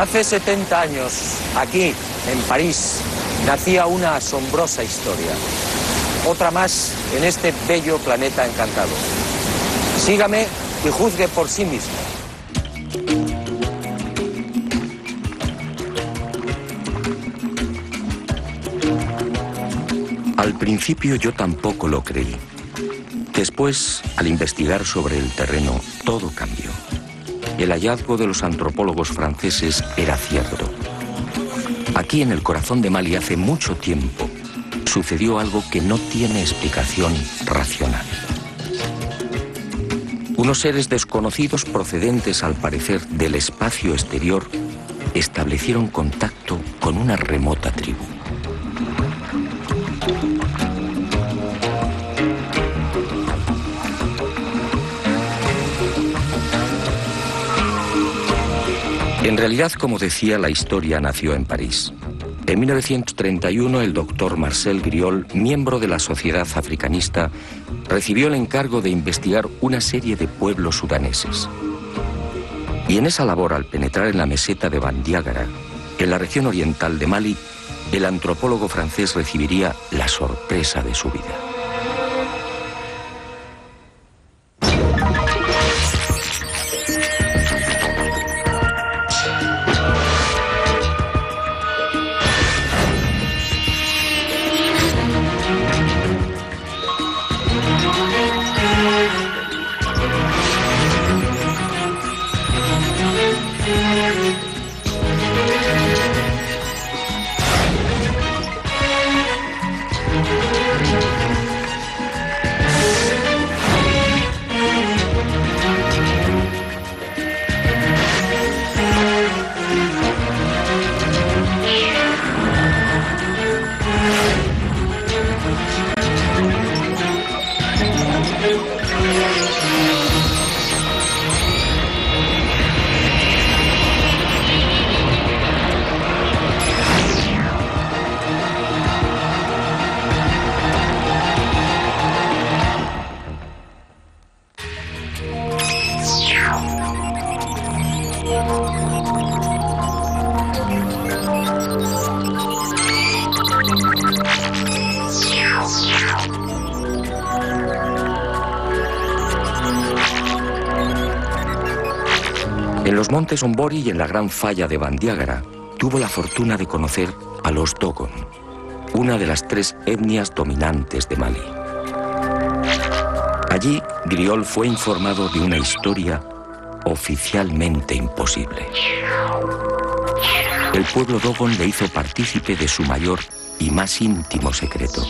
Hace 70 años, aquí, en París, nacía una asombrosa historia. Otra más en este bello planeta encantado. Sígame y juzgue por sí mismo. Al principio yo tampoco lo creí. Después, al investigar sobre el terreno, todo cambió. El hallazgo de los antropólogos franceses era cierto. Aquí en el corazón de Mali hace mucho tiempo sucedió algo que no tiene explicación racional. Unos seres desconocidos procedentes al parecer del espacio exterior establecieron contacto con una remota tribu. En realidad, como decía, la historia nació en París. En 1931, el doctor Marcel Griol, miembro de la Sociedad Africanista, recibió el encargo de investigar una serie de pueblos sudaneses. Y en esa labor, al penetrar en la meseta de Bandiagara, en la región oriental de Mali, el antropólogo francés recibiría la sorpresa de su vida. En los montes Ombori y en la gran falla de Bandiagara tuvo la fortuna de conocer a los Dogon, una de las 3 etnias dominantes de Mali. Allí, Griol fue informado de una historia oficialmente imposible. El pueblo Dogon le hizo partícipe de su mayor y más íntimo secreto.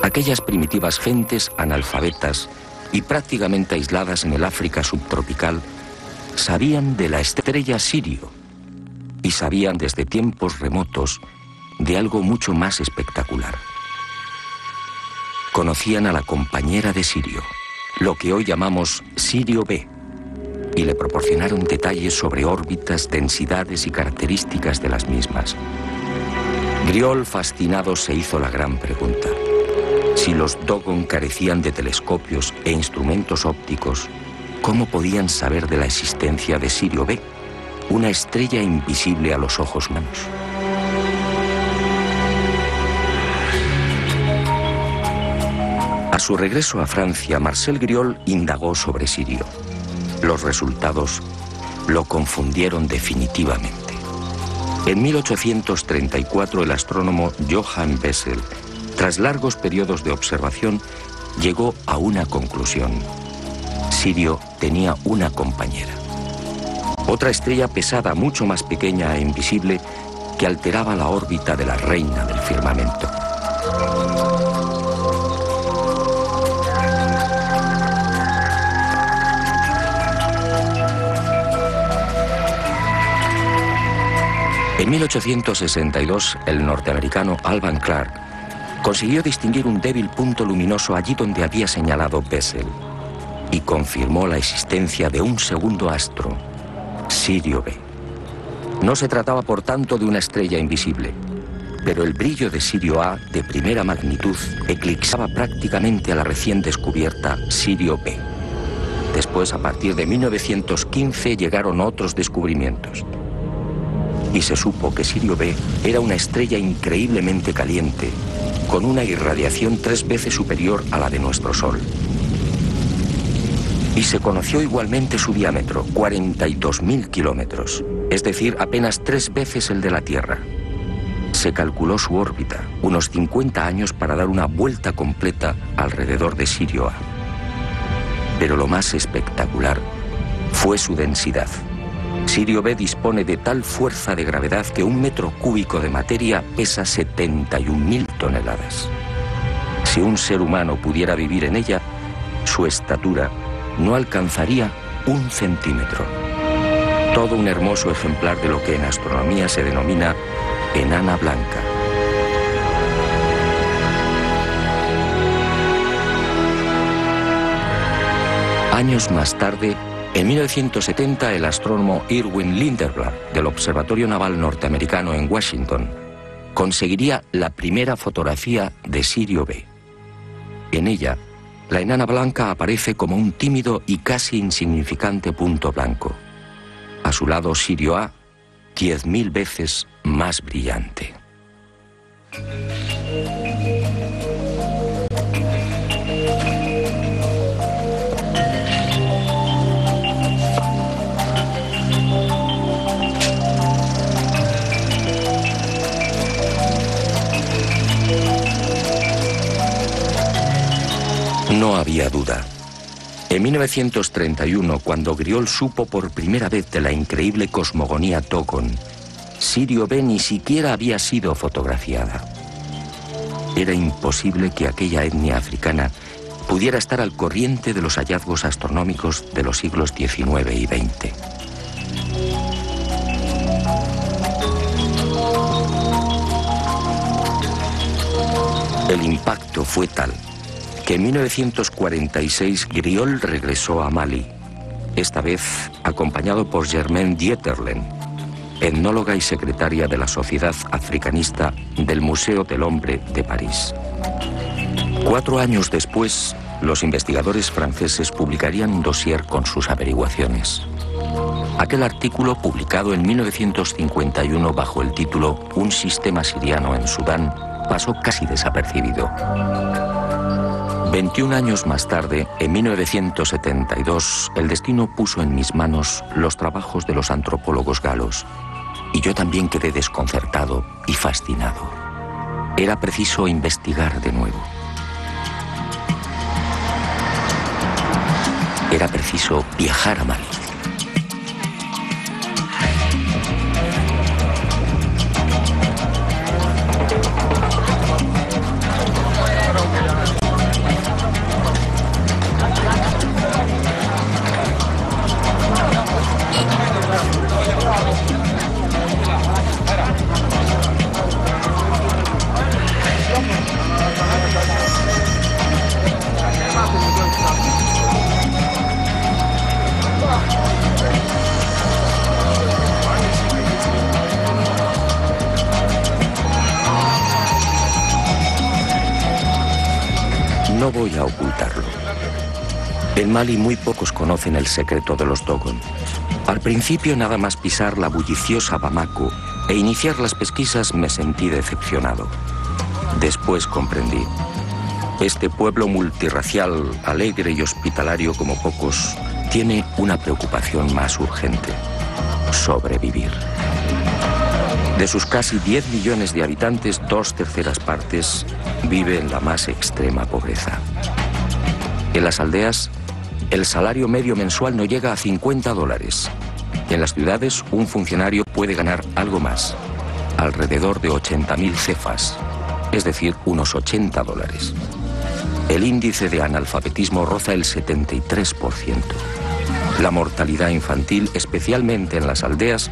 Aquellas primitivas gentes analfabetas y prácticamente aisladas en el África subtropical sabían de la estrella Sirio y sabían desde tiempos remotos de algo mucho más espectacular. Conocían a la compañera de Sirio, lo que hoy llamamos Sirio B, y le proporcionaron detalles sobre órbitas, densidades y características de las mismas. Griol, fascinado, se hizo la gran pregunta: si los Dogon carecían de telescopios e instrumentos ópticos, ¿cómo podían saber de la existencia de Sirio B, una estrella invisible a los ojos humanos? A su regreso a Francia, Marcel Griol indagó sobre Sirio. Los resultados lo confundieron definitivamente. En 1834, el astrónomo Johann Bessel, tras largos periodos de observación, llegó a una conclusión: Sirio tenía una compañera. Otra estrella pesada, mucho más pequeña e invisible, que alteraba la órbita de la reina del firmamento. En 1862, el norteamericano Alvan Clark consiguió distinguir un débil punto luminoso allí donde había señalado Bessel y confirmó la existencia de un segundo astro, Sirio B. No se trataba, por tanto, de una estrella invisible, pero el brillo de Sirio A, de primera magnitud, eclipsaba prácticamente a la recién descubierta Sirio B. Después, a partir de 1915, llegaron otros descubrimientos. y se supo que Sirio B era una estrella increíblemente caliente, con una irradiación 3 veces superior a la de nuestro Sol. Y se conoció igualmente su diámetro, 42.000 kilómetros, es decir, apenas 3 veces el de la Tierra. Se calculó su órbita, unos 50 años para dar una vuelta completa alrededor de Sirio A. Pero lo más espectacular fue su densidad. Sirio B dispone de tal fuerza de gravedad que 1 metro cúbico de materia pesa 71.000 toneladas. Si un ser humano pudiera vivir en ella, su estatura no alcanzaría 1 centímetro. Todo un hermoso ejemplar de lo que en astronomía se denomina enana blanca. Años más tarde, en 1970, el astrónomo Irwin Lindenberg del Observatorio Naval Norteamericano en Washington conseguiría la primera fotografía de Sirio B. En ella, la enana blanca aparece como un tímido y casi insignificante punto blanco. A su lado, Sirio A, 10.000 veces más brillante. No había duda. En 1931, cuando Griol supo por primera vez de la increíble cosmogonía Dogon, Sirio B ni siquiera había sido fotografiada. Era imposible que aquella etnia africana pudiera estar al corriente de los hallazgos astronómicos de los siglos XIX y XX. El impacto fue tal que en 1946 Griol regresó a Mali, esta vez acompañado por Germaine Dieterlen, etnóloga y secretaria de la Sociedad Africanista del Museo del Hombre de París. 4 años después, los investigadores franceses publicarían un dossier con sus averiguaciones. Aquel artículo, publicado en 1951 bajo el título Un sistema siriano en Sudán, pasó casi desapercibido. 21 años más tarde, en 1972, el destino puso en mis manos los trabajos de los antropólogos galos, y yo también quedé desconcertado y fascinado. Era preciso investigar de nuevo. Era preciso viajar a Mali. No voy a ocultarlo. En Mali muy pocos conocen el secreto de los Dogon. Al principio, nada más pisar la bulliciosa Bamako e iniciar las pesquisas, me sentí decepcionado. Después comprendí. Este pueblo multirracial, alegre y hospitalario como pocos, tiene una preocupación más urgente: sobrevivir. De sus casi 10 millones de habitantes, 2/3 partes vive en la más extrema pobreza. En las aldeas, el salario medio mensual no llega a $50. En las ciudades, un funcionario puede ganar algo más, alrededor de 80.000 cefas, es decir, unos $80. El índice de analfabetismo roza el 73%. La mortalidad infantil, especialmente en las aldeas,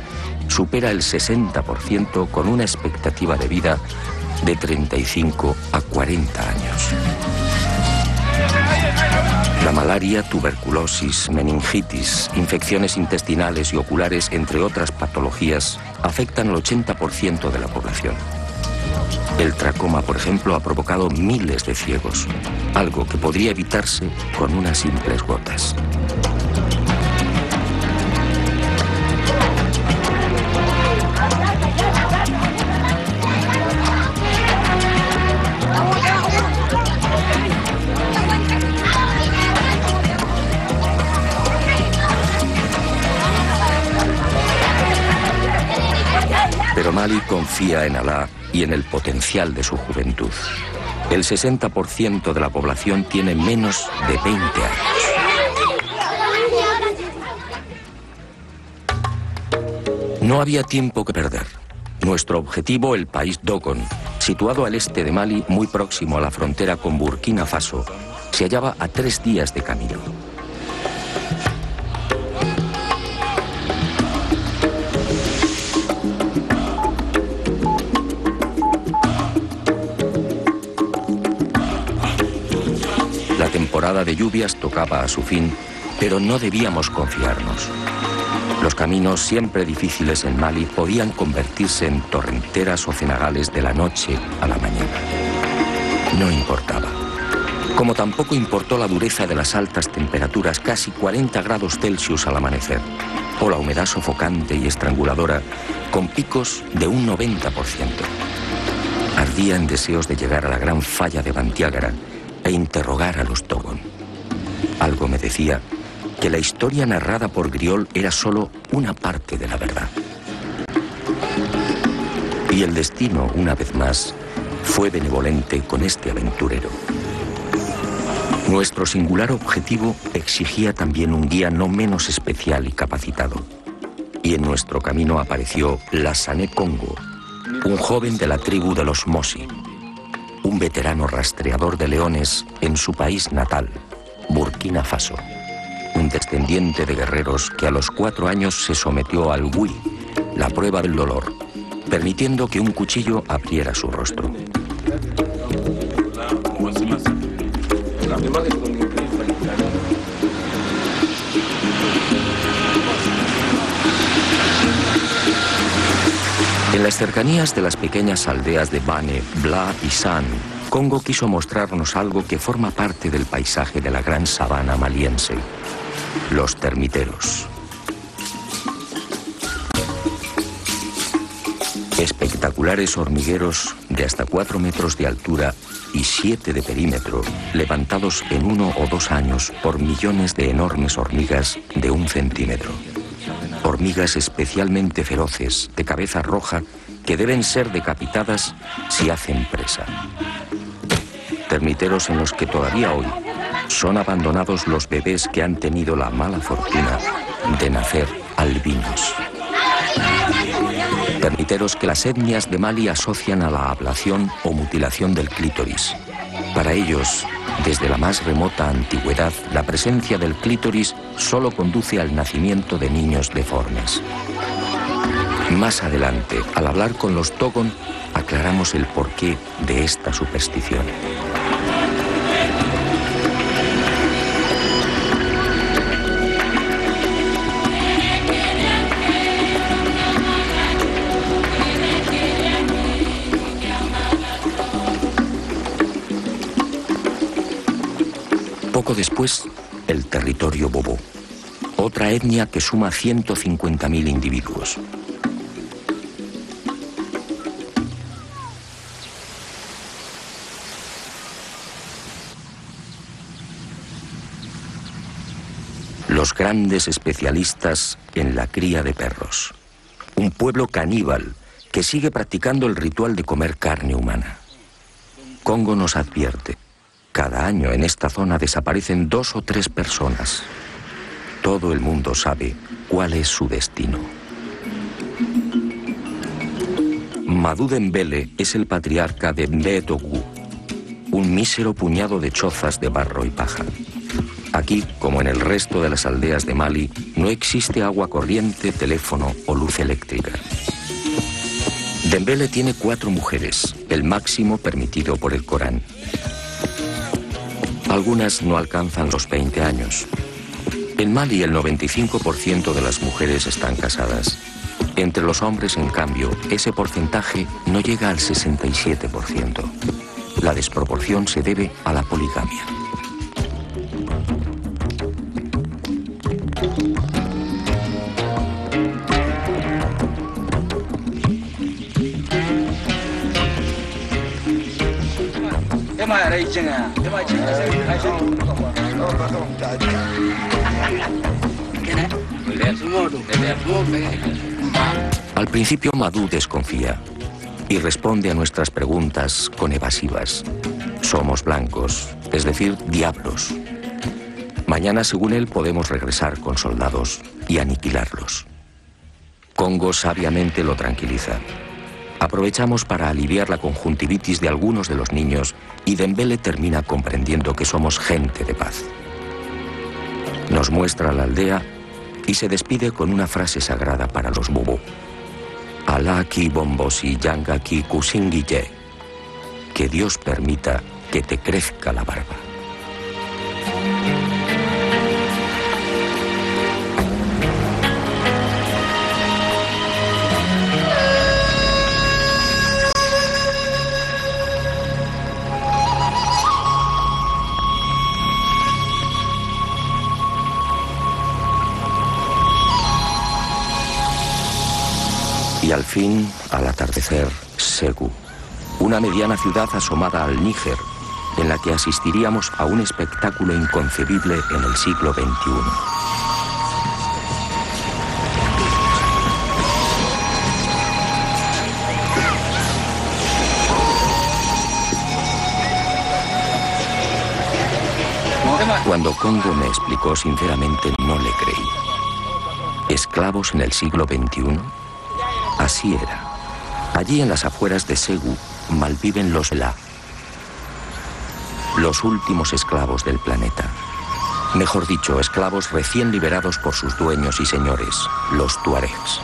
supera el 60%, con una expectativa de vida de 35 a 40 años. La malaria, tuberculosis, meningitis, infecciones intestinales y oculares, entre otras patologías, afectan al 80% de la población. El tracoma, por ejemplo, ha provocado miles de ciegos, algo que podría evitarse con unas simples gotas. Mali confía en Alá y en el potencial de su juventud. El 60% de la población tiene menos de 20 años. No había tiempo que perder. Nuestro objetivo, el país Dogon, situado al este de Mali, muy próximo a la frontera con Burkina Faso, se hallaba a 3 días de camino. La temporada de lluvias tocaba a su fin, pero no debíamos confiarnos. Los caminos, siempre difíciles en Mali, podían convertirse en torrenteras o cenagales de la noche a la mañana. No importaba. Como tampoco importó la dureza de las altas temperaturas, casi 40 grados Celsius al amanecer, o la humedad sofocante y estranguladora, con picos de un 90%. Ardía en deseos de llegar a la gran falla de Bandiagara e interrogar a los Dogon. Algo me decía que la historia narrada por Griol era solo una parte de la verdad. Y el destino, una vez más, fue benevolente con este aventurero. Nuestro singular objetivo exigía también un guía no menos especial y capacitado. Y en nuestro camino apareció Lassane Congo, un joven de la tribu de los Mosi, un veterano rastreador de leones en su país natal, Burkina Faso. Un descendiente de guerreros que a los 4 años se sometió al Wui, la prueba del dolor, permitiendo que un cuchillo abriera su rostro. En las cercanías de las pequeñas aldeas de Bane, Bla y San, Congo quiso mostrarnos algo que forma parte del paisaje de la gran sabana maliense: los termiteros. Espectaculares hormigueros de hasta 4 metros de altura y 7 de perímetro, levantados en 1 o 2 años por millones de enormes hormigas de 1 centímetro. Hormigas especialmente feroces, de cabeza roja, que deben ser decapitadas si hacen presa. Termiteros en los que todavía hoy son abandonados los bebés que han tenido la mala fortuna de nacer albinos. Termiteros que las etnias de Mali asocian a la ablación o mutilación del clítoris. Para ellos, desde la más remota antigüedad, la presencia del clítoris solo conduce al nacimiento de niños deformes. Más adelante, al hablar con los Dogon, aclaramos el porqué de esta superstición. Poco después, el territorio Bobo, otra etnia que suma 150.000 individuos. Los grandes especialistas en la cría de perros. Un pueblo caníbal que sigue practicando el ritual de comer carne humana. Congo nos advierte: cada año en esta zona desaparecen 2 o 3 personas. Todo el mundo sabe cuál es su destino. Madou Dembélé es el patriarca de Mbé-Dougou, un mísero puñado de chozas de barro y paja. Aquí, como en el resto de las aldeas de Mali, no existe agua corriente, teléfono o luz eléctrica. Dembélé tiene 4 mujeres, el máximo permitido por el Corán. Algunas no alcanzan los 20 años. En Mali el 95% de las mujeres están casadas. Entre los hombres, en cambio, ese porcentaje no llega al 67%. La desproporción se debe a la poligamia. Al principio Madú desconfía y responde a nuestras preguntas con evasivas. Somos blancos, es decir, diablos. Mañana, según él, podemos regresar con soldados y aniquilarlos. Congo sabiamente lo tranquiliza. Aprovechamos para aliviar la conjuntivitis de algunos de los niños y Dembele termina comprendiendo que somos gente de paz. Nos muestra la aldea y se despide con una frase sagrada para los Bubu. Alá ki bombosi yanga ki kusingiye. Que Dios permita que te crezca la barba. Y al fin, al atardecer, Ségou, una mediana ciudad asomada al Níger, en la que asistiríamos a un espectáculo inconcebible en el siglo XXI. Cuando Congo me explicó sinceramente, no le creí. ¿Esclavos en el siglo XXI? Así era. Allí en las afueras de Ségou malviven los La, los últimos esclavos del planeta. Mejor dicho, esclavos recién liberados por sus dueños y señores, los tuaregs.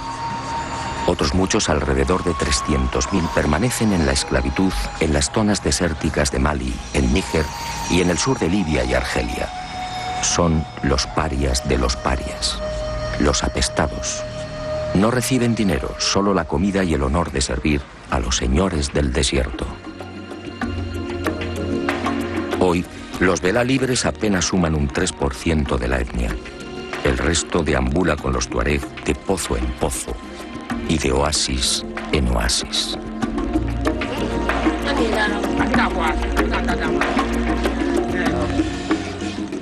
Otros muchos, alrededor de 300.000, permanecen en la esclavitud en las zonas desérticas de Mali, en Níger y en el sur de Libia y Argelia. Son los parias de los parias, los apestados. No reciben dinero, solo la comida y el honor de servir a los señores del desierto. Hoy, los Belá libres apenas suman un 3% de la etnia. El resto deambula con los tuareg de pozo en pozo y de oasis en oasis.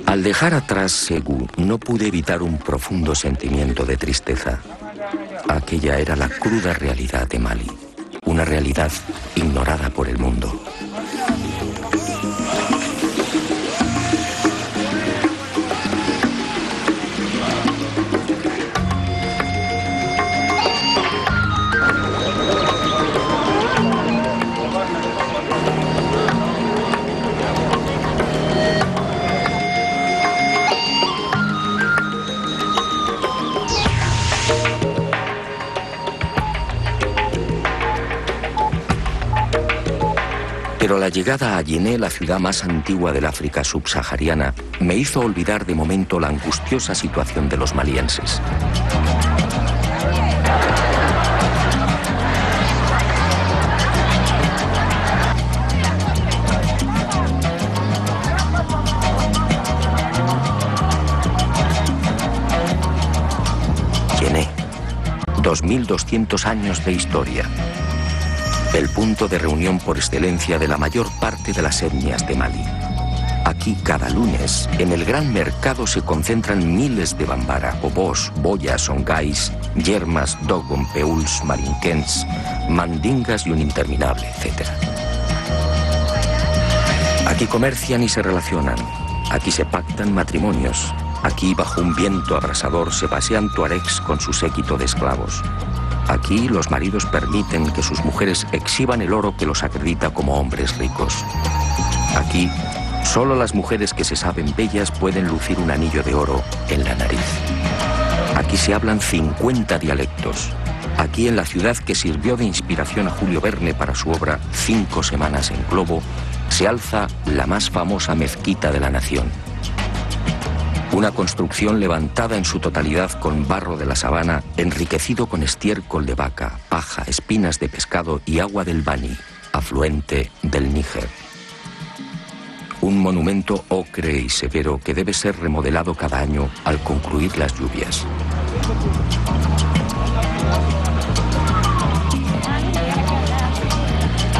Al dejar atrás Ségou, no pude evitar un profundo sentimiento de tristeza. Aquella era la cruda realidad de Mali, una realidad ignorada por el mundo. Pero la llegada a Yené, la ciudad más antigua del África subsahariana, me hizo olvidar de momento la angustiosa situación de los malienses. Yené, 2200 años de historia. El punto de reunión por excelencia de la mayor parte de las etnias de Mali. Aquí cada lunes, en el gran mercado se concentran miles de bambara, obos, boyas, songais, yermas, dogon, peuls, marinquens, mandingas y un interminable etcétera. Aquí comercian y se relacionan. Aquí se pactan matrimonios. Aquí, bajo un viento abrasador, se pasean tuaregs con su séquito de esclavos. Aquí los maridos permiten que sus mujeres exhiban el oro que los acredita como hombres ricos. Aquí, solo las mujeres que se saben bellas pueden lucir un anillo de oro en la nariz. Aquí se hablan 50 dialectos. Aquí, en la ciudad que sirvió de inspiración a Julio Verne para su obra 5 semanas en globo, se alza la más famosa mezquita de la nación. Una construcción levantada en su totalidad con barro de la sabana, enriquecido con estiércol de vaca, paja, espinas de pescado y agua del Bani, afluente del Níger. Un monumento ocre y severo que debe ser remodelado cada año al concluir las lluvias.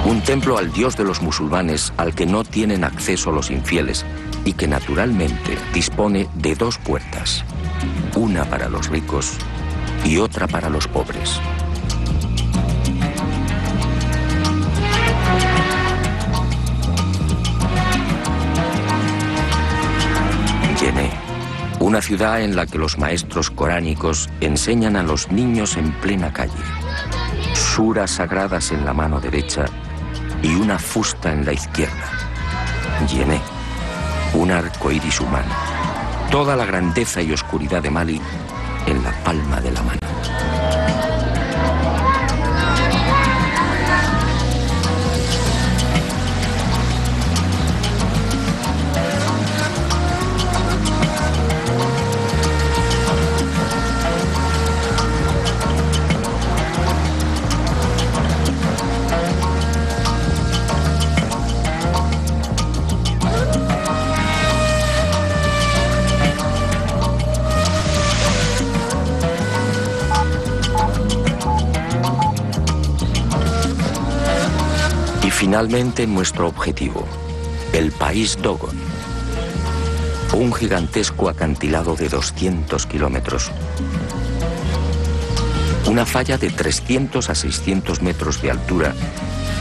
Un templo al dios de los musulmanes al que no tienen acceso los infieles y que naturalmente dispone de 2 puertas, una para los ricos y otra para los pobres. Una ciudad en la que los maestros coránicos enseñan a los niños en plena calle. Suras sagradas en la mano derecha y una fusta en la izquierda. Yené, un arco iris humano. Toda la grandeza y oscuridad de Mali en la palma de la mano. Finalmente nuestro objetivo, el país Dogon. Un gigantesco acantilado de 200 kilómetros. Una falla de 300 a 600 metros de altura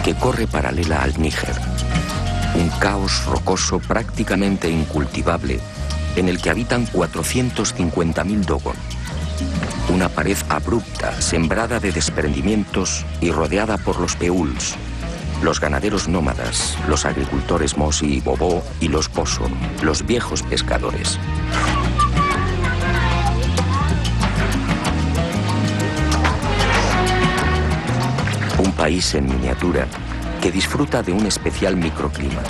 que corre paralela al Níger. Un caos rocoso prácticamente incultivable en el que habitan 450.000 Dogon. Una pared abrupta, sembrada de desprendimientos y rodeada por los peuls, los ganaderos nómadas, los agricultores Mosi y Bobo y los Poso, los viejos pescadores. Un país en miniatura que disfruta de un especial microclima.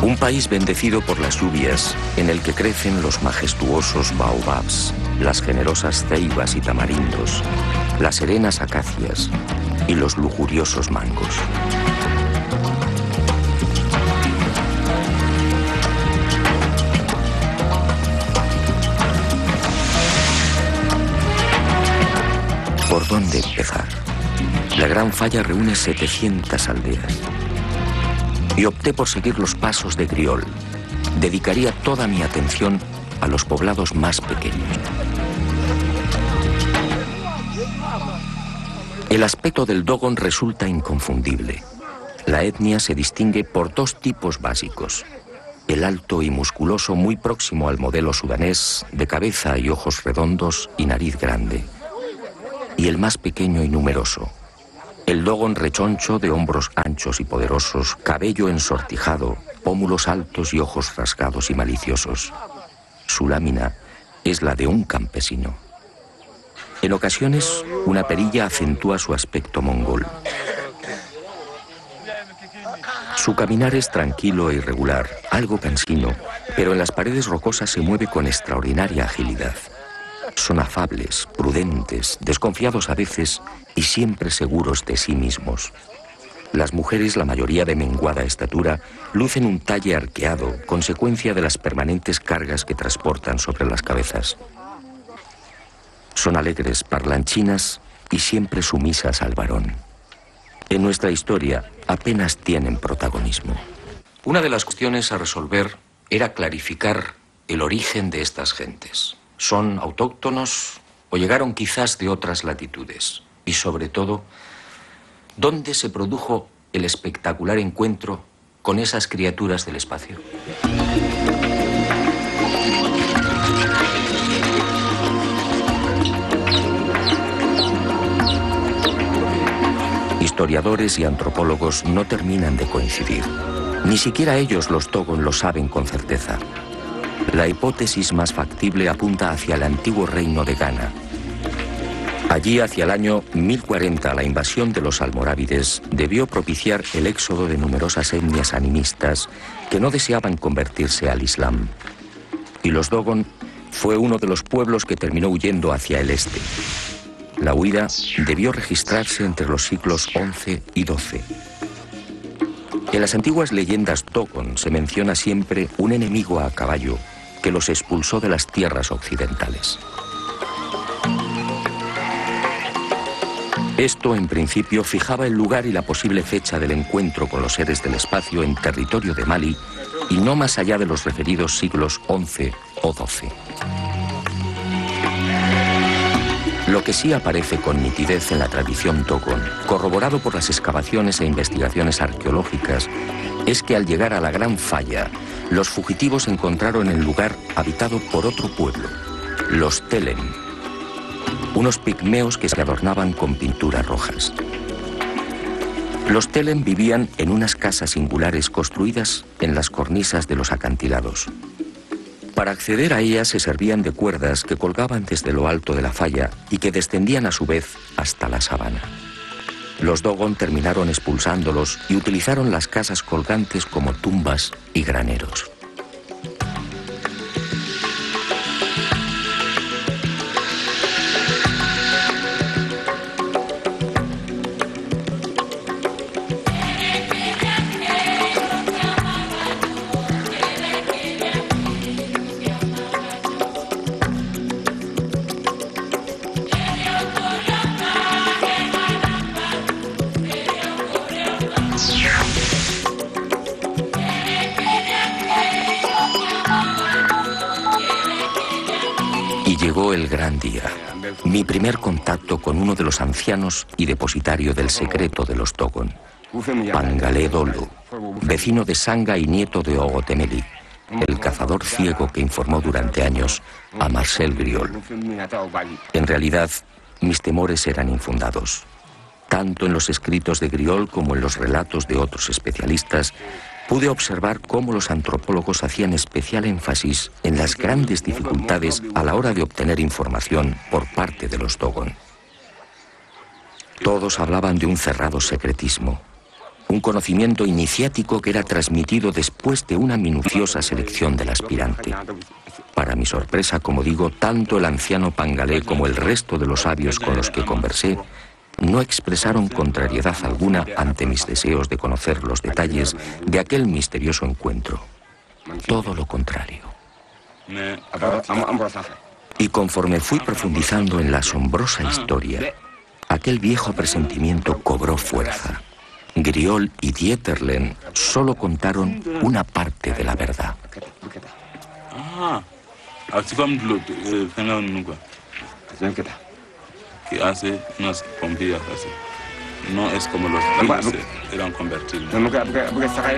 Un país bendecido por las lluvias en el que crecen los majestuosos baobabs, las generosas ceibas y tamarindos, las serenas acacias y los lujuriosos mangos. ¿Por dónde empezar? La Gran Falla reúne 700 aldeas. Y opté por seguir los pasos de Griol. Dedicaría toda mi atención a los poblados más pequeños. El aspecto del Dogon resulta inconfundible. La etnia se distingue por dos tipos básicos. El alto y musculoso muy próximo al modelo sudanés, de cabeza y ojos redondos y nariz grande. Y el más pequeño y numeroso. El Dogon rechoncho de hombros anchos y poderosos, cabello ensortijado, pómulos altos y ojos rasgados y maliciosos. Su lámina es la de un campesino. En ocasiones, una perilla acentúa su aspecto mongol. Su caminar es tranquilo e irregular, algo cansino, pero en las paredes rocosas se mueve con extraordinaria agilidad. Son afables, prudentes, desconfiados a veces y siempre seguros de sí mismos. Las mujeres, la mayoría de menguada estatura, lucen un talle arqueado, consecuencia de las permanentes cargas que transportan sobre las cabezas. Son alegres, parlanchinas y siempre sumisas al varón. En nuestra historia apenas tienen protagonismo. Una de las cuestiones a resolver era clarificar el origen de estas gentes. ¿Son autóctonos o llegaron quizás de otras latitudes? Y sobre todo, ¿dónde se produjo el espectacular encuentro con esas criaturas del espacio? Historiadores y antropólogos no terminan de coincidir. Ni siquiera ellos, los Dogon, lo saben con certeza. La hipótesis más factible apunta hacia el antiguo reino de Ghana. Allí, hacia el año 1040, la invasión de los almorávides debió propiciar el éxodo de numerosas etnias animistas que no deseaban convertirse al Islam. Y los Dogon fue uno de los pueblos que terminó huyendo hacia el este. La huida debió registrarse entre los siglos XI y XII. En las antiguas leyendas Dogon se menciona siempre un enemigo a caballo que los expulsó de las tierras occidentales. Esto, en principio, fijaba el lugar y la posible fecha del encuentro con los seres del espacio en territorio de Mali y no más allá de los referidos siglos XI o XII. Lo que sí aparece con nitidez en la tradición Dogon, corroborado por las excavaciones e investigaciones arqueológicas, es que al llegar a la Gran Falla, los fugitivos encontraron el lugar habitado por otro pueblo, los Telen, unos pigmeos que se adornaban con pinturas rojas. Los Telen vivían en unas casas singulares construidas en las cornisas de los acantilados. Para acceder a ellas se servían de cuerdas que colgaban desde lo alto de la falla y que descendían a su vez hasta la sabana. Los Dogon terminaron expulsándolos y utilizaron las casas colgantes como tumbas y graneros. Llegó el gran día, mi primer contacto con uno de los ancianos y depositario del secreto de los Dogon, Pangalé Dolo, vecino de Sanga y nieto de Ogotemeli, el cazador ciego que informó durante años a Marcel Griol. En realidad, mis temores eran infundados. Tanto en los escritos de Griol como en los relatos de otros especialistas, pude observar cómo los antropólogos hacían especial énfasis en las grandes dificultades a la hora de obtener información por parte de los Dogon. Todos hablaban de un cerrado secretismo, un conocimiento iniciático que era transmitido después de una minuciosa selección del aspirante. Para mi sorpresa, como digo, tanto el anciano Pangalé como el resto de los sabios con los que conversé no expresaron contrariedad alguna ante mis deseos de conocer los detalles de aquel misterioso encuentro. Todo lo contrario. Y conforme fui profundizando en la asombrosa historia, aquel viejo presentimiento cobró fuerza. Griol y Dieterlen solo contaron una parte de la verdad. Que hace unas pompillas así. No es como los que eran convertidos.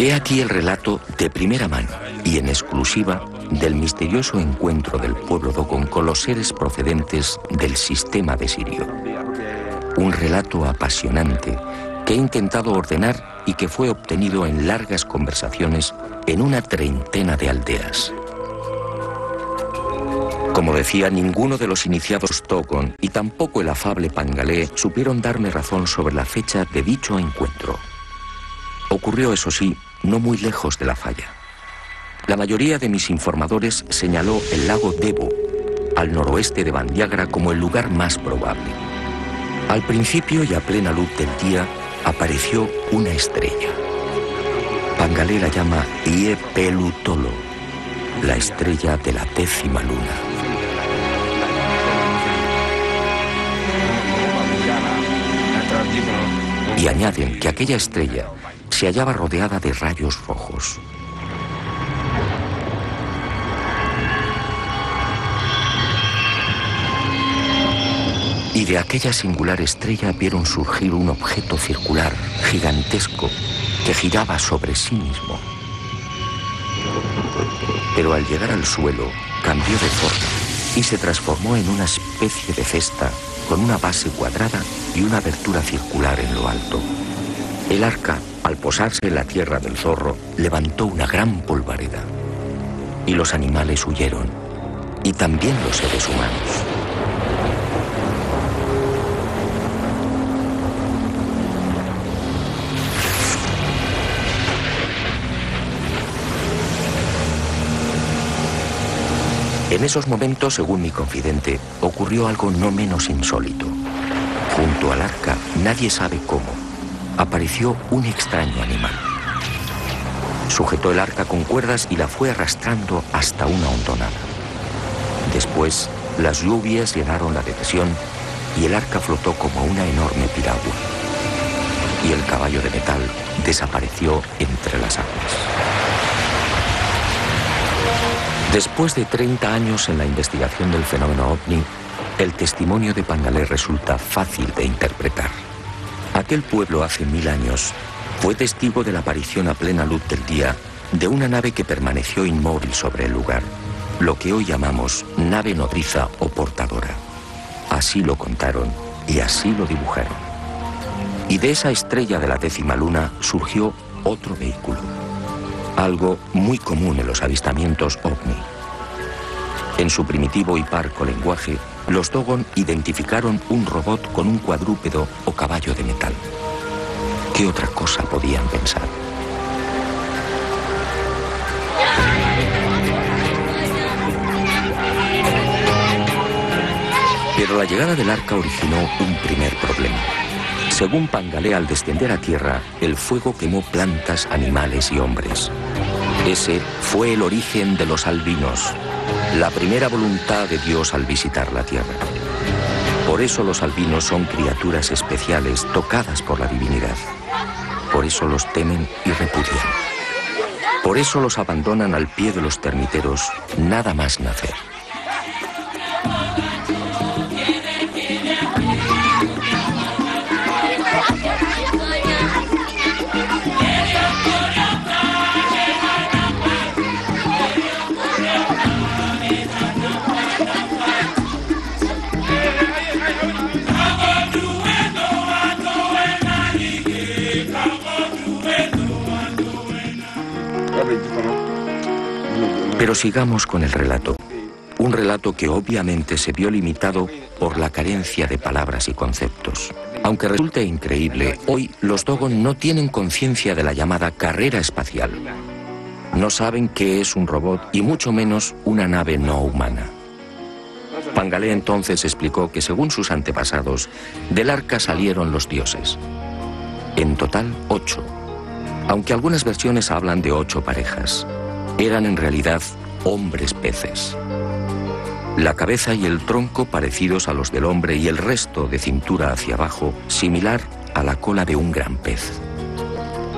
He aquí el relato de primera mano y en exclusiva del misterioso encuentro del pueblo Dogon con los seres procedentes del sistema de Sirio. Un relato apasionante que he intentado ordenar y que fue obtenido en largas conversaciones en una treintena de aldeas. Como decía, ninguno de los iniciados Dogon y tampoco el afable Pangalé supieron darme razón sobre la fecha de dicho encuentro. Ocurrió, eso sí, no muy lejos de la falla. La mayoría de mis informadores señaló el lago Debo, al noroeste de Bandiagra, como el lugar más probable. Al principio y a plena luz del día apareció una estrella. Pangalé la llama Ie Pelu Tolo, la estrella de la 10ª luna. Y añaden que aquella estrella se hallaba rodeada de rayos rojos. Y de aquella singular estrella vieron surgir un objeto circular, gigantesco, que giraba sobre sí mismo. Pero al llegar al suelo, cambió de forma y se transformó en una especie de cesta con una base cuadrada y una abertura circular en lo alto. El arca, al posarse en la tierra del zorro, levantó una gran polvareda. Y los animales huyeron, y también los seres humanos. En esos momentos, según mi confidente, ocurrió algo no menos insólito. Junto al arca, nadie sabe cómo, apareció un extraño animal. Sujetó el arca con cuerdas y la fue arrastrando hasta una hondonada. Después, las lluvias llenaron la depresión y el arca flotó como una enorme piragua. Y el caballo de metal desapareció entre las aguas. Después de 30 años en la investigación del fenómeno ovni, el testimonio de Pangalé resulta fácil de interpretar. Aquel pueblo hace 1000 años fue testigo de la aparición a plena luz del día de una nave que permaneció inmóvil sobre el lugar, lo que hoy llamamos nave nodriza o portadora. Así lo contaron y así lo dibujaron. Y de esa estrella de la 10ª luna surgió otro vehículo, algo muy común en los avistamientos ovni. En su primitivo y parco lenguaje, los Dogon identificaron un robot con un cuadrúpedo o caballo de metal. ¿Qué otra cosa podían pensar? Pero la llegada del arca originó un primer problema. Según Pangalé, al descender a tierra, el fuego quemó plantas, animales y hombres. Ese fue el origen de los albinos, la primera voluntad de Dios al visitar la tierra. Por eso los albinos son criaturas especiales tocadas por la divinidad. Por eso los temen y repudian. Por eso los abandonan al pie de los termiteros nada más nacer. Pero sigamos con el relato. Un relato que obviamente se vio limitado por la carencia de palabras y conceptos. Aunque resulte increíble, hoy los Dogon no tienen conciencia de la llamada carrera espacial. No saben qué es un robot y mucho menos una nave no humana. Pangalé entonces explicó que según sus antepasados, del arca salieron los dioses. En total, 8. Aunque algunas versiones hablan de 8 parejas. Eran en realidad hombres peces. La cabeza y el tronco parecidos a los del hombre y el resto de cintura hacia abajo similar a la cola de un gran pez.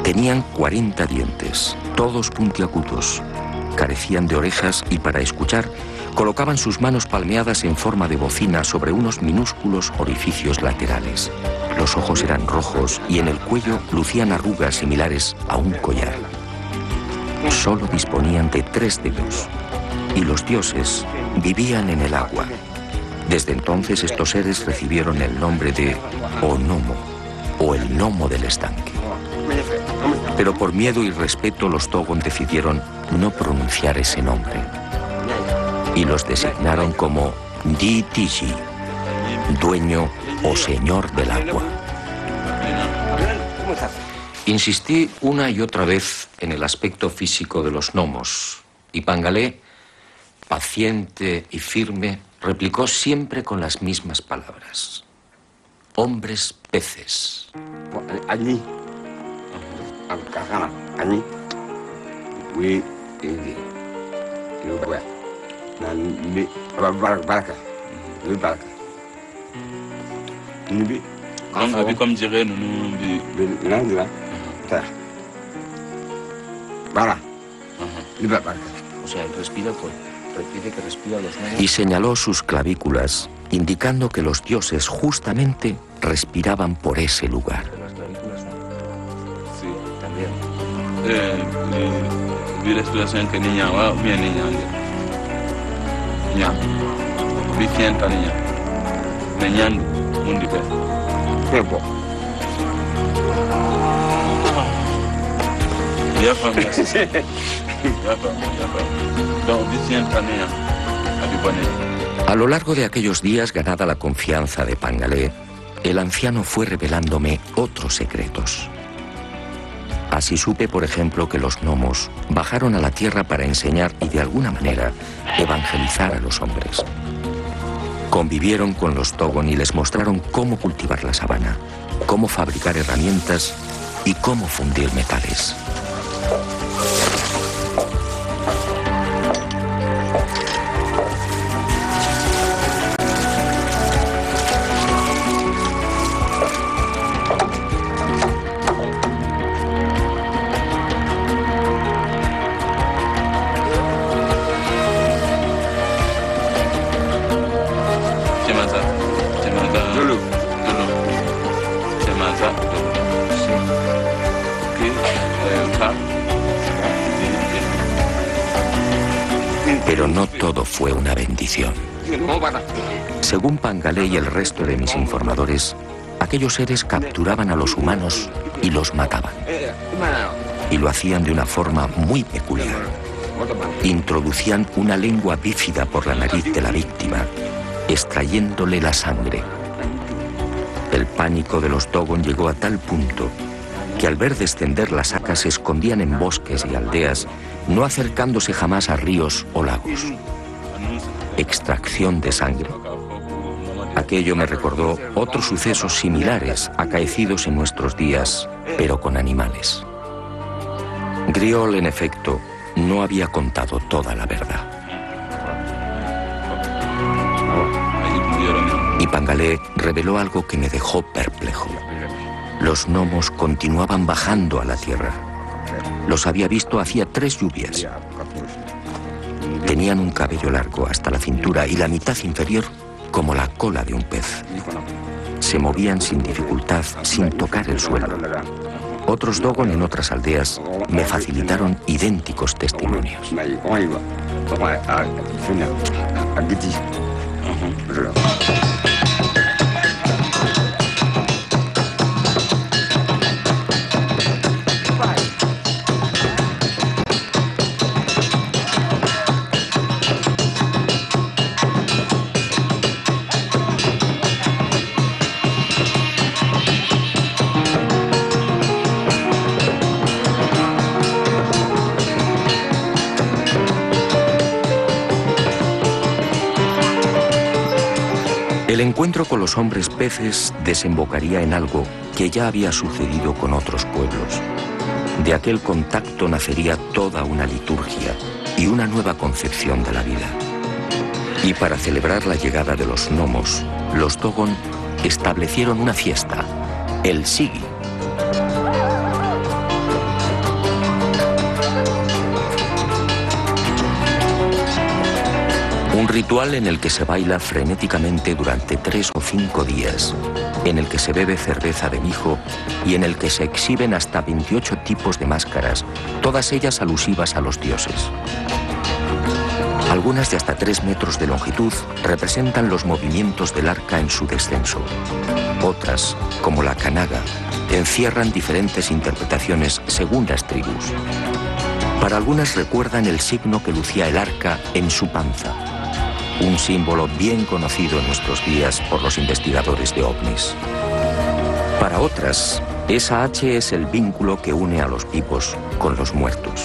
Tenían 40 dientes, todos puntiagudos. Carecían de orejas y para escuchar colocaban sus manos palmeadas en forma de bocina sobre unos minúsculos orificios laterales. Los ojos eran rojos y en el cuello lucían arrugas similares a un collar. Solo disponían de 3 dedos y los dioses vivían en el agua. Desde entonces estos seres recibieron el nombre de Onomo o el gnomo del estanque. Pero por miedo y respeto los Dogon decidieron no pronunciar ese nombre y los designaron como Di-Tiji, dueño o señor del agua. Insistí una y otra vez en el aspecto físico de los gnomos y Pangalé, paciente y firme, replicó siempre con las mismas palabras. Hombres peces. Allí. Allí. O sea, él respira refiere que respira los gnomos. Y señaló sus clavículas, indicando que los dioses justamente respiraban por ese lugar. Sí, también. Vi respiración que niña va bien niña. Niña. Vi sienta niña. Niñando un dipe. Tiempo. Ya familia. A lo largo de aquellos días, ganada la confianza de Pangalé, el anciano fue revelándome otros secretos. Así supe, por ejemplo, que los gnomos bajaron a la tierra para enseñar y de alguna manera evangelizar a los hombres. Convivieron con los Dogon y les mostraron cómo cultivar la sabana, cómo fabricar herramientas y cómo fundir metales. Pero no todo fue una bendición. Según Pangalé y el resto de mis informadores, aquellos seres capturaban a los humanos y los mataban. Y lo hacían de una forma muy peculiar. Introducían una lengua bífida por la nariz de la víctima, extrayéndole la sangre. El pánico de los Dogon llegó a tal punto que al ver descender las sacas se escondían en bosques y aldeas, no acercándose jamás a ríos o lagos. Extracción de sangre. Aquello me recordó otros sucesos similares acaecidos en nuestros días, pero con animales. Griol, en efecto, no había contado toda la verdad. Y Pangalé reveló algo que me dejó perplejo. Los gnomos continuaban bajando a la tierra. Los había visto hacía 3 lluvias. Tenían un cabello largo hasta la cintura y la mitad inferior como la cola de un pez. Se movían sin dificultad, sin tocar el suelo. Otros Dogon en otras aldeas me facilitaron idénticos testimonios. El encuentro con los hombres peces desembocaría en algo que ya había sucedido con otros pueblos. De aquel contacto nacería toda una liturgia y una nueva concepción de la vida. Y para celebrar la llegada de los gnomos, los Dogon establecieron una fiesta, el Sigi. Un ritual en el que se baila frenéticamente durante 3 o 5 días, en el que se bebe cerveza de mijo y en el que se exhiben hasta 28 tipos de máscaras, todas ellas alusivas a los dioses. Algunas de hasta 3 metros de longitud representan los movimientos del arca en su descenso. Otras, como la Kanaga, encierran diferentes interpretaciones según las tribus. Para algunas recuerdan el signo que lucía el arca en su panza, un símbolo bien conocido en nuestros días por los investigadores de ovnis. Para otras, esa H es el vínculo que une a los vivos con los muertos.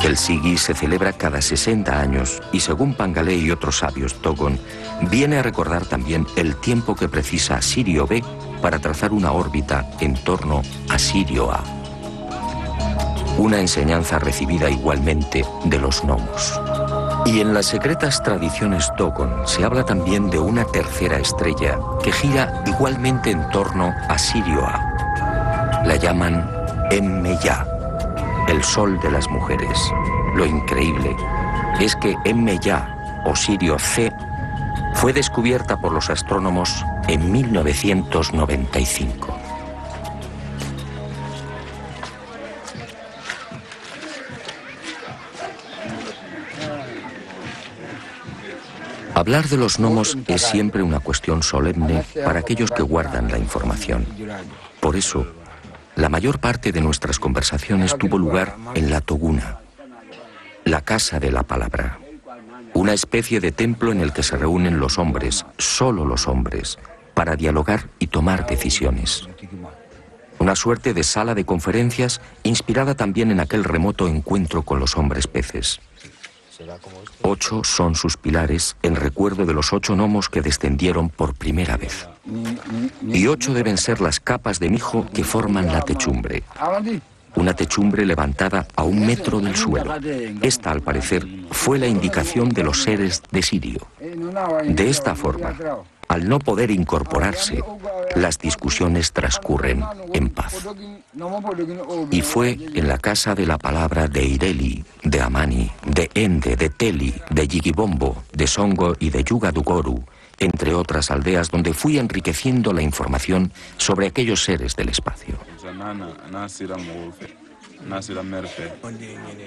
El Sigi se celebra cada 60 años y según Pangalé y otros sabios Dogon, viene a recordar también el tiempo que precisa Sirio B para trazar una órbita en torno a Sirio A. Una enseñanza recibida igualmente de los gnomos. Y en las secretas tradiciones Dogon se habla también de una tercera estrella que gira igualmente en torno a Sirio A. La llaman Emmeya, el sol de las mujeres. Lo increíble es que Emmeya, o Sirio C, fue descubierta por los astrónomos en 1995. Hablar de los gnomos es siempre una cuestión solemne para aquellos que guardan la información. Por eso, la mayor parte de nuestras conversaciones tuvo lugar en la Toguna. La Casa de la Palabra. Una especie de templo en el que se reúnen los hombres, solo los hombres, para dialogar y tomar decisiones. Una suerte de sala de conferencias inspirada también en aquel remoto encuentro con los hombres peces. 8 son sus pilares en recuerdo de los 8 gnomos que descendieron por primera vez. Y 8 deben ser las capas de mijo que forman la techumbre. Una techumbre levantada a 1 metro del suelo. Esta, al parecer, fue la indicación de los seres de Sirio. De esta forma, al no poder incorporarse, las discusiones transcurren en paz. Y fue en la Casa de la Palabra de Ireli, de Amani, de Ende, de Teli, de Yigibombo, de Songo y de Yugadugoru, entre otras aldeas donde fui enriqueciendo la información sobre aquellos seres del espacio.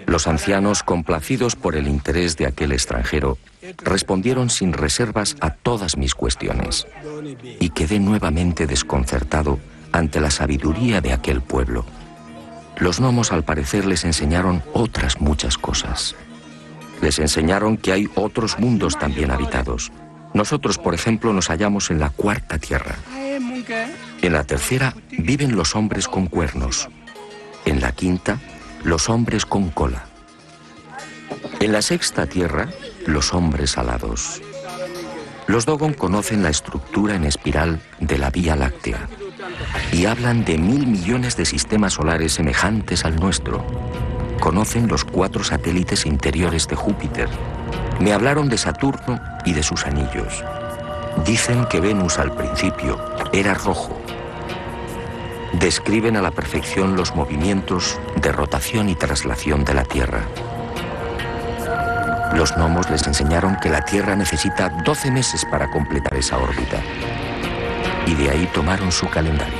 Los ancianos, complacidos por el interés de aquel extranjero, respondieron sin reservas a todas mis cuestiones, y quedé nuevamente desconcertado ante la sabiduría de aquel pueblo. Los gnomos, al parecer, les enseñaron otras muchas cosas. Les enseñaron que hay otros mundos también habitados. Nosotros, por ejemplo, nos hallamos en la 4ª tierra. En la 3ª viven los hombres con cuernos. En la 5ª, los hombres con cola. En la 6ª tierra, los hombres alados. Los Dogon conocen la estructura en espiral de la Vía Láctea y hablan de 1000 millones de sistemas solares semejantes al nuestro. Conocen los 4 satélites interiores de Júpiter. Me hablaron de Saturno y de sus anillos. Dicen que Venus al principio era rojo. Describen a la perfección los movimientos de rotación y traslación de la Tierra. Los gnomos les enseñaron que la Tierra necesita 12 meses para completar esa órbita. Y de ahí tomaron su calendario.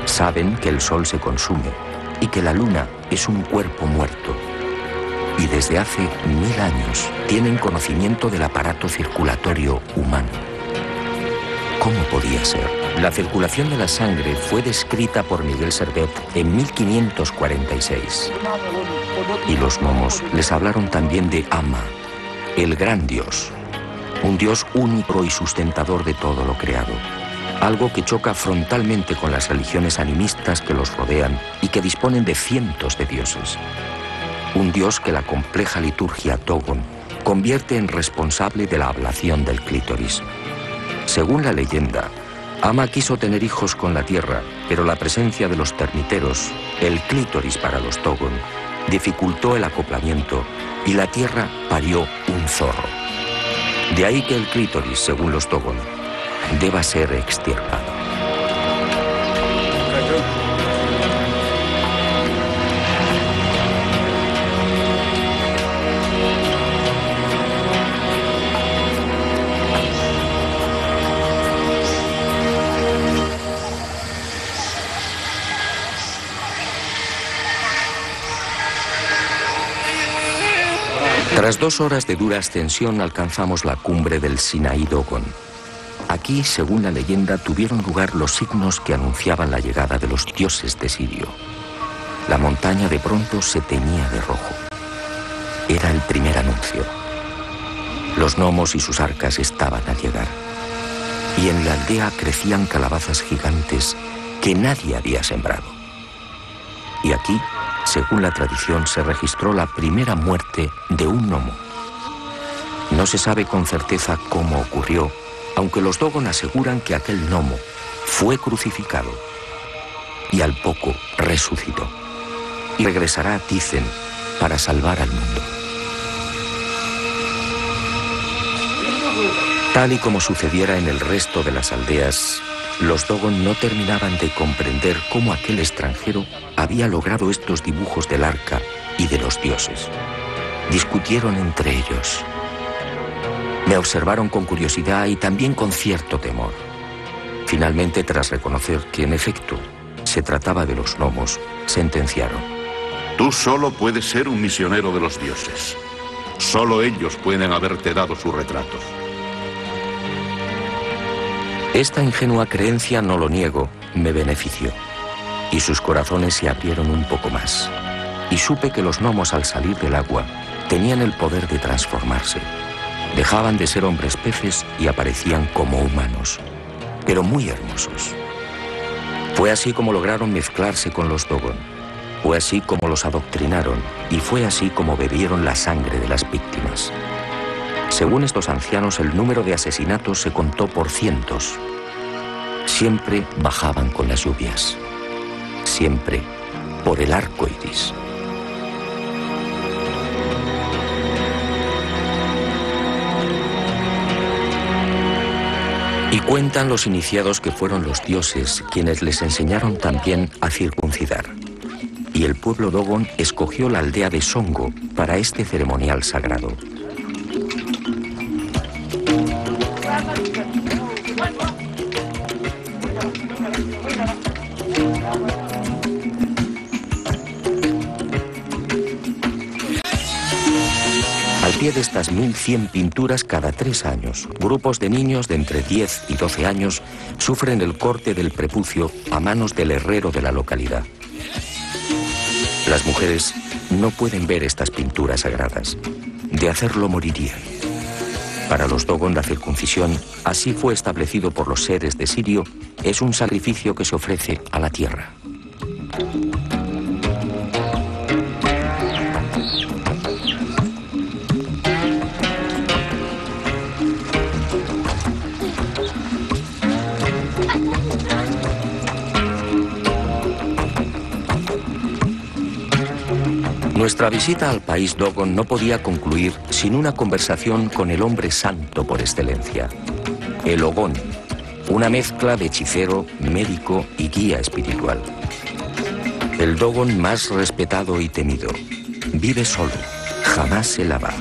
Saben que el Sol se consume y que la Luna es un cuerpo muerto. Y desde hace 1000 años tienen conocimiento del aparato circulatorio humano. ¿Cómo podía ser? La circulación de la sangre fue descrita por Miguel Servet en 1546. Y los gnomos les hablaron también de Ama, el gran Dios, un Dios único y sustentador de todo lo creado. Algo que choca frontalmente con las religiones animistas que los rodean y que disponen de cientos de dioses. Un Dios que la compleja liturgia Dogon convierte en responsable de la ablación del clítoris. Según la leyenda, Ama quiso tener hijos con la tierra, pero la presencia de los termiteros, el clítoris para los Dogon, dificultó el acoplamiento y la tierra parió un zorro. De ahí que el clítoris, según los Dogon, deba ser extirpado. Tras 2 horas de dura ascensión alcanzamos la cumbre del Sinaí Dogon. Aquí, según la leyenda, tuvieron lugar los signos que anunciaban la llegada de los dioses de Sirio. La montaña de pronto se teñía de rojo. Era el primer anuncio. Los gnomos y sus arcas estaban a llegar. Y en la aldea crecían calabazas gigantes que nadie había sembrado. Y aquí, según la tradición, se registró la primera muerte de un gnomo. No se sabe con certeza cómo ocurrió, aunque los Dogon aseguran que aquel gnomo fue crucificado y al poco resucitó. Y regresará, dicen, para salvar al mundo. Tal y como sucediera en el resto de las aldeas, los Dogon no terminaban de comprender cómo aquel extranjero había logrado estos dibujos del arca y de los dioses. Discutieron entre ellos. Me observaron con curiosidad y también con cierto temor. Finalmente, tras reconocer que en efecto se trataba de los gnomos, sentenciaron: Tú solo puedes ser un misionero de los dioses. Solo ellos pueden haberte dado sus retratos. Esta ingenua creencia, no lo niego, me benefició. Y sus corazones se abrieron un poco más. Y supe que los gnomos, al salir del agua, tenían el poder de transformarse. Dejaban de ser hombres peces y aparecían como humanos, pero muy hermosos. Fue así como lograron mezclarse con los Dogon. Fue así como los adoctrinaron y fue así como bebieron la sangre de las víctimas. Según estos ancianos, el número de asesinatos se contó por cientos. Siempre bajaban con las lluvias. Siempre por el arco iris. Y cuentan los iniciados que fueron los dioses quienes les enseñaron también a circuncidar. Y el pueblo Dogon escogió la aldea de Songo para este ceremonial sagrado. Al pie de estas 1100 pinturas, cada 3 años, grupos de niños de entre 10 y 12 años sufren el corte del prepucio a manos del herrero de la localidad. Las mujeres no pueden ver estas pinturas sagradas. De hacerlo morirían. Para los Dogon, la circuncisión, así fue establecido por los seres de Sirio, es un sacrificio que se ofrece a la tierra. Nuestra visita al país Dogon no podía concluir sin una conversación con el hombre santo por excelencia, el Ogón, una mezcla de hechicero, médico y guía espiritual. El Dogon más respetado y temido. Vive solo, jamás se lava.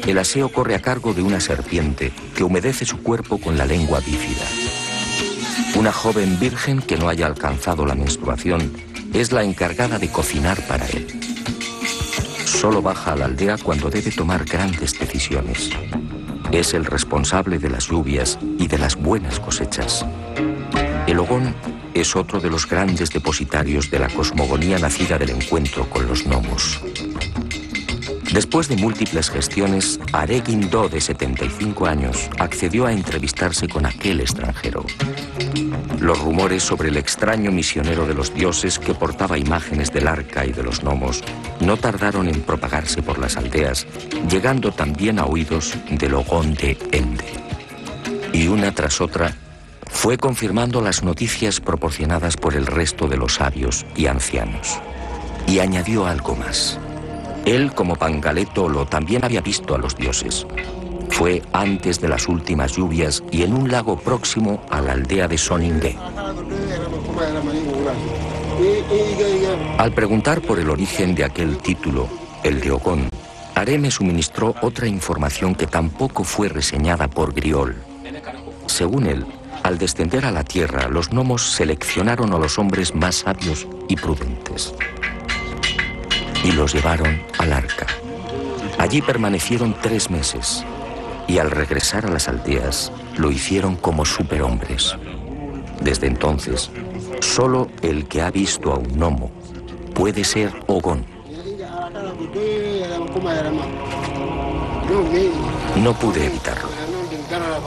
El aseo corre a cargo de una serpiente que humedece su cuerpo con la lengua bífida. Una joven virgen que no haya alcanzado la menstruación es la encargada de cocinar para él. Solo baja a la aldea cuando debe tomar grandes decisiones. Es el responsable de las lluvias y de las buenas cosechas. El Ogón es otro de los grandes depositarios de la cosmogonía nacida del encuentro con los gnomos. Después de múltiples gestiones, Aregin Do, de 75 años, accedió a entrevistarse con aquel extranjero. Los rumores sobre el extraño misionero de los dioses que portaba imágenes del arca y de los gnomos no tardaron en propagarse por las aldeas, llegando también a oídos del Ogón de Ende. Y una tras otra fue confirmando las noticias proporcionadas por el resto de los sabios y ancianos. Y añadió algo más. Él, como Pangaletolo, también había visto a los dioses. Fue antes de las últimas lluvias y en un lago próximo a la aldea de Soningé. Al preguntar por el origen de aquel título, el de Ogón, Are me suministró otra información que tampoco fue reseñada por Griol. Según él, al descender a la tierra, los gnomos seleccionaron a los hombres más sabios y prudentes y los llevaron al arca. Allí permanecieron 3 meses y al regresar a las aldeas lo hicieron como superhombres. Desde entonces, solo el que ha visto a un gnomo puede ser Ogón. No pude evitarlo.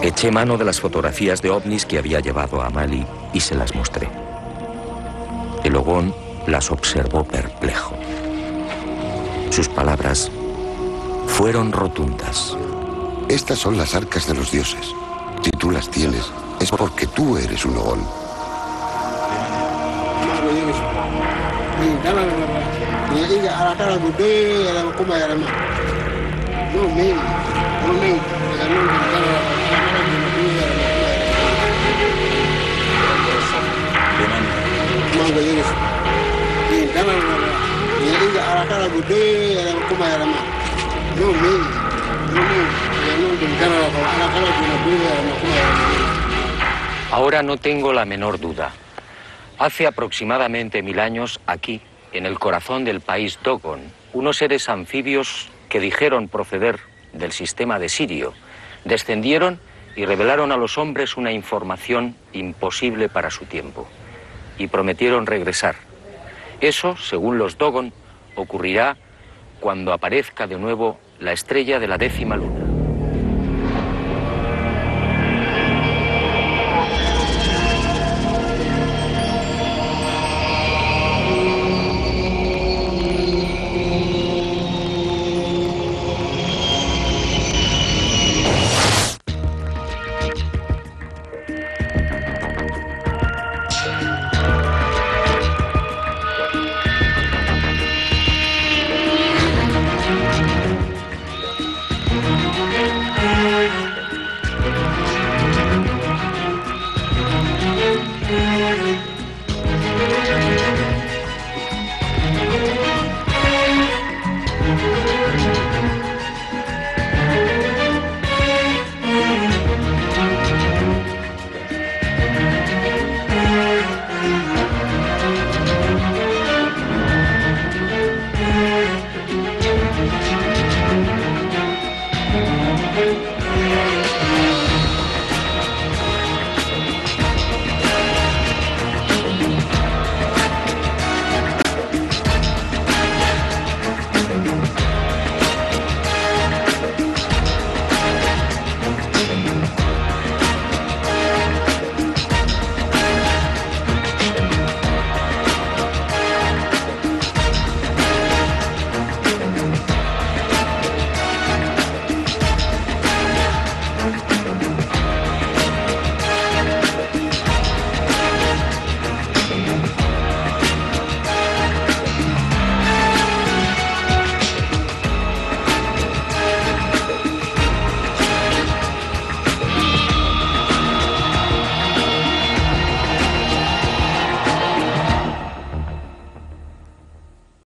Eché mano de las fotografías de ovnis que había llevado a Mali y se las mostré. El Ogón las observó perplejo. Sus palabras fueron rotundas. Estas son las arcas de los dioses. Si tú las tienes, es porque tú eres un Ogón. Ahora no tengo la menor duda. Hace aproximadamente 1000 años, aquí, en el corazón del país Dogon, unos seres anfibios que dijeron proceder del sistema de Sirio, descendieron y revelaron a los hombres una información imposible para su tiempo. Y prometieron regresar. Eso, según los Dogon, ocurrirá cuando aparezca de nuevo la estrella de la 10ª luna.